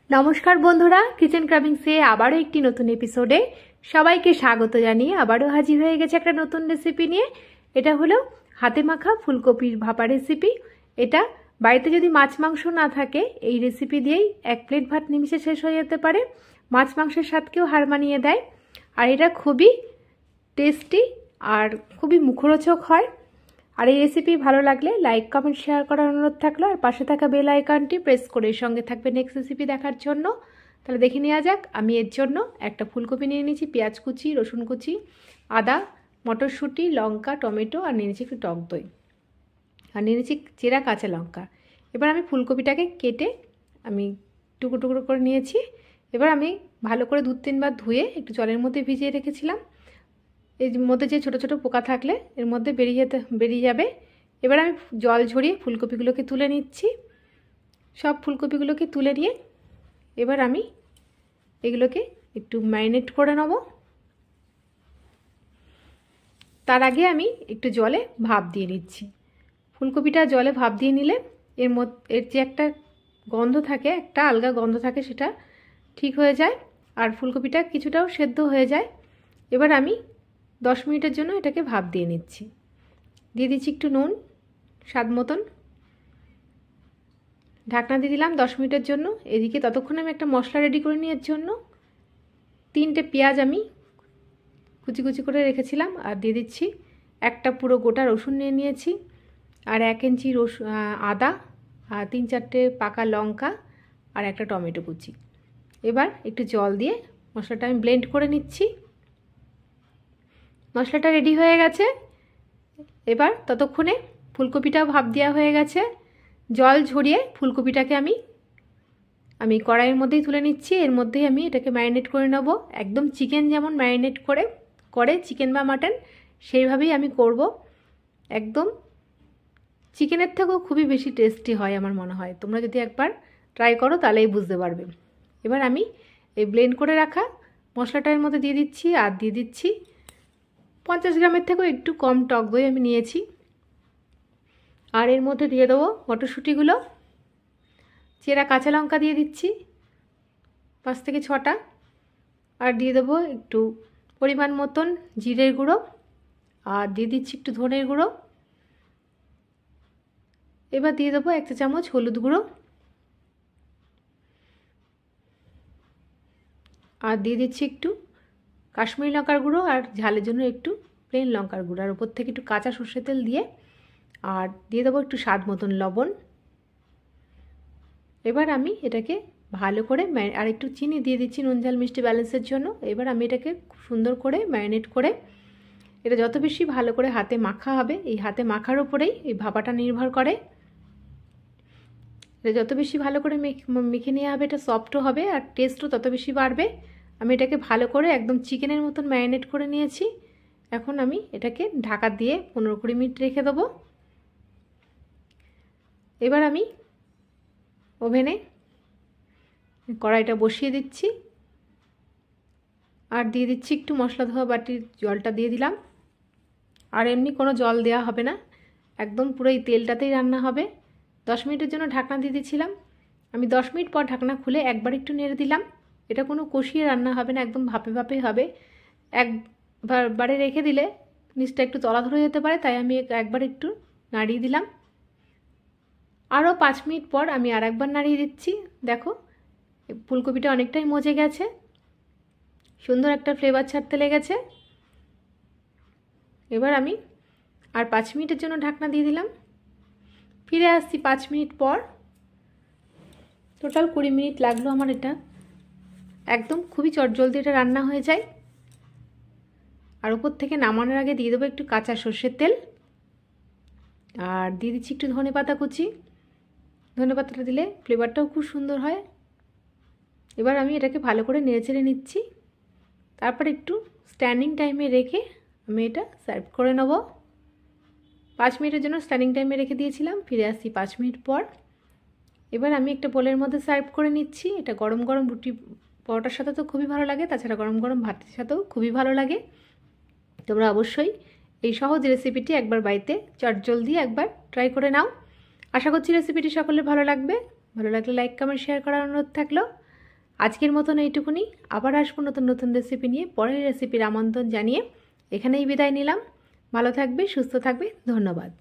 নমস্কার বন্ধুরা, কিচেন ক্রাভিংসে আবারও একটি নতুন এপিসোডে সবাইকে স্বাগত জানিয়ে আবারও হাজির হয়ে গেছে একটা নতুন রেসিপি নিয়ে। এটা হলো হাতে মাখা ফুলকপির ভাপা রেসিপি। এটা বাড়িতে যদি মাছ মাংস না থাকে এই রেসিপি দিয়েই এক প্লেট ভাত নিমিষে শেষ হয়ে যেতে পারে। মাছ মাংসের স্বাদকেও হার মানিয়ে দেয়। আর এটা খুবই টেস্টি আর খুবই মুখরোচক হয়। আর এই রেসিপি ভালো লাগলে লাইক কমেন্ট শেয়ার করার অনুরোধ থাকলো। আর পাশে থাকা বেল আইকনটি প্রেস করে সঙ্গে থাকবে নেক্সট রেসিপি দেখার জন্য। তাহলে দেখে নেওয়া যাক। আমি এর জন্য একটা ফুলকপি নিয়ে নিয়েছি, পেঁয়াজ কুচি, রসুন কুচি, আদা, মটরশুঁটি, লঙ্কা, টমেটো আর নিয়ে নিয়েছি একটু টক দই আর নিয়ে নিয়েছি চেরা কাঁচা লঙ্কা। এবার আমি ফুলকপিটাকে কেটে আমি টুকরো টুকরো করে নিয়েছি। এবার আমি ভালো করে 2-3 বার ধুয়ে একটু জলের মধ্যে ভিজিয়ে রেখেছিলাম। এর মধ্যে যে ছোটো ছোটো পোকা থাকলে এর মধ্যে বেরিয়ে যাবে। এবার আমি জল ঝরিয়ে ফুলকপিগুলোকে তুলে নিচ্ছি। সব ফুলকপিগুলোকে তুলে নিয়ে এবার আমি এগুলোকে একটু ম্যারিনেট করে নেব। তার আগে আমি একটু জলে ভাপ দিয়ে নিচ্ছি। ফুলকপিটা জলে ভাপ দিয়ে নিলে এর যে একটা গন্ধ থাকে, একটা আলগা গন্ধ থাকে, সেটা ঠিক হয়ে যায় আর ফুলকপিটা কিছুটাও সেদ্ধ হয়ে যায়। এবার আমি 10 মিনিটের জন্য এটাকে ভাপ দিয়ে নিচ্ছি। দিয়ে দিচ্ছি একটু নুন স্বাদ মতন, ঢাকনা দিয়ে দিলাম 10 মিনিটের জন্য। এদিকে ততক্ষণে আমি একটা মশলা রেডি করে নেওয়ার জন্য 3টে পেঁয়াজ আমি কুচি কুচি করে রেখেছিলাম আর দিয়ে দিচ্ছি একটা পুরো গোটা রসুন নিয়ে নিয়েছি আর 1 ইঞ্চি আদা আর 3-4টে পাকা লঙ্কা আর একটা টমেটো কুচি। এবার একটু জল দিয়ে মশলাটা আমি ব্লেন্ড করে নিচ্ছি। মশলাটা রেডি হয়ে গেছে। এবার ততক্ষণে ফুলকপিটাও ভাপ দেওয়া হয়ে গেছে। জল ঝরিয়ে ফুলকপিটাকে আমি কড়াইয়ের মধ্যেই তুলে নিচ্ছি। এর মধ্যেই আমি এটাকে ম্যারিনেট করে নেব। একদম চিকেন যেমন ম্যারিনেট করে চিকেন বা মাটন, সেইভাবেই আমি করব। একদম চিকেনের থেকেও খুবই বেশি টেস্টি হয় আমার মনে হয়। তোমরা যদি একবার ট্রাই করো তাহলেই বুঝতে পারবে। এবার আমি এই ব্লেন্ড করে রাখা মশলাটার মধ্যে দিয়ে দিচ্ছি আর দিয়ে দিচ্ছি 50 গ্রামের থেকেও একটু কম টক দই আমি নিয়েছি। আর এর মধ্যে দিয়ে দেবো মটরশুঁটিগুলো, চেরা কাঁচা লঙ্কা দিয়ে দিচ্ছি 5 থেকে 6টা আর দিয়ে দেবো একটু পরিমাণ মতন জিরের গুঁড়ো আর দিয়ে দিচ্ছি একটু ধনের গুঁড়ো। এবার দিয়ে দেবো 1 চা চামচ হলুদ গুঁড়ো আর দিয়ে দিচ্ছি একটু কাশ্মীরি লঙ্কার গুঁড়ো আর ঝালের জন্য একটু প্লেন লঙ্কার গুঁড়ো আর উপর থেকে একটু কাঁচা সর্ষের তেল দিয়ে আর দিয়ে দেবো একটু স্বাদ মতন লবণ। এবার আমি এটাকে ভালো করে আর একটু চিনি দিয়ে দিচ্ছি নুন ঝাল মিষ্টি ব্যালেন্সের জন্য। এবার আমি এটাকে খুব সুন্দর করে ম্যারিনেট করে এটা যত বেশি ভালো করে হাতে মাখা হবে, এই হাতে মাখার উপরেই এই ভাপাটা নির্ভর করে। এটা যত বেশি ভালো করে মেখে নেওয়া হবে এটা সফটও হবে আর টেস্টও তত বেশি বাড়বে। আমি এটাকে ভালো করে একদম চিকেনের মতন ম্যারিনেট করে নিয়েছি। এখন আমি এটাকে ঢাকা দিয়ে 15-20 মিনিট রেখে দেবো। এবার আমি ওভেনে কড়াইটা বসিয়ে দিচ্ছি আর দিয়ে দিচ্ছি একটু মশলা ধোয়া বাটির জলটা দিয়ে দিলাম। আর এমনি কোনো জল দেওয়া হবে না, একদম পুরো এই তেলটাতেই রান্না হবে। 10 মিনিটের জন্য ঢাকনা দিয়ে দিয়েছিলাম। আমি 10 মিনিট পর ঢাকনা খুলে একবার একটু নেড়ে দিলাম। এটা কোনো কষিয়ে রান্না হবে না, একদম ভাপে ভাপে হবে। একবারে রেখে দিলে নিচটা একটু তলা ধরে যেতে পারে, তাই আমি একবার একটু নাড়িয়ে দিলাম। আরও 5 মিনিট পর আমি আর একবার নাড়িয়ে দিচ্ছি। দেখো ফুলকপিটা অনেকটাই মজে গেছে, সুন্দর একটা ফ্লেভার ছাড়তে লেগেছে। এবার আমি আর 5 মিনিটের জন্য ঢাকনা দিয়ে দিলাম। ফিরে আসছি 5 মিনিট পর। টোটাল 20 মিনিট লাগলো আমার। এটা একদম খুবই চটজলদি এটা রান্না হয়ে যায়। আর উপর থেকে নামানোর আগে দিয়ে দেবো একটু কাঁচা সর্ষের তেল আর দিয়ে দিচ্ছি একটু ধনেপাতা কুচি। ধনেপাতাটা দিলে ফ্লেভারটাও খুব সুন্দর হয়। এবার আমি এটাকে ভালো করে নেড়েচেড়ে নিচ্ছি। তারপর একটু স্ট্যান্ডিং টাইমে রেখে আমি এটা সার্ভ করে নেব। 5 মিনিটের জন্য স্ট্যান্ডিং টাইমে রেখে দিয়েছিলাম। ফিরে আসছি 5 মিনিট পর। এবার আমি একটা বোলের মধ্যে সার্ভ করে নিচ্ছি। এটা গরম গরম রুটি পরোটার সাথে তো খুবই ভালো লাগে, তাছাড়া গরম গরম ভাতের সাথেও খুবই ভালো লাগে। তোমরা অবশ্যই এই সহজ রেসিপিটি একবার বাড়িতে চটজলদি একবার ট্রাই করে নাও। আশা করছি রেসিপিটি সকলের ভালো লাগবে। ভালো লাগলে লাইক কমেন্ট শেয়ার করার অনুরোধ থাকলো। আজকের মতন এইটুকুনি, আবার আসবো নতুন নতুন রেসিপি নিয়ে। পরের রেসিপির আমন্ত্রণ জানিয়ে এখানেই বিদায় নিলাম। ভালো থাকবে, সুস্থ থাকবে, ধন্যবাদ।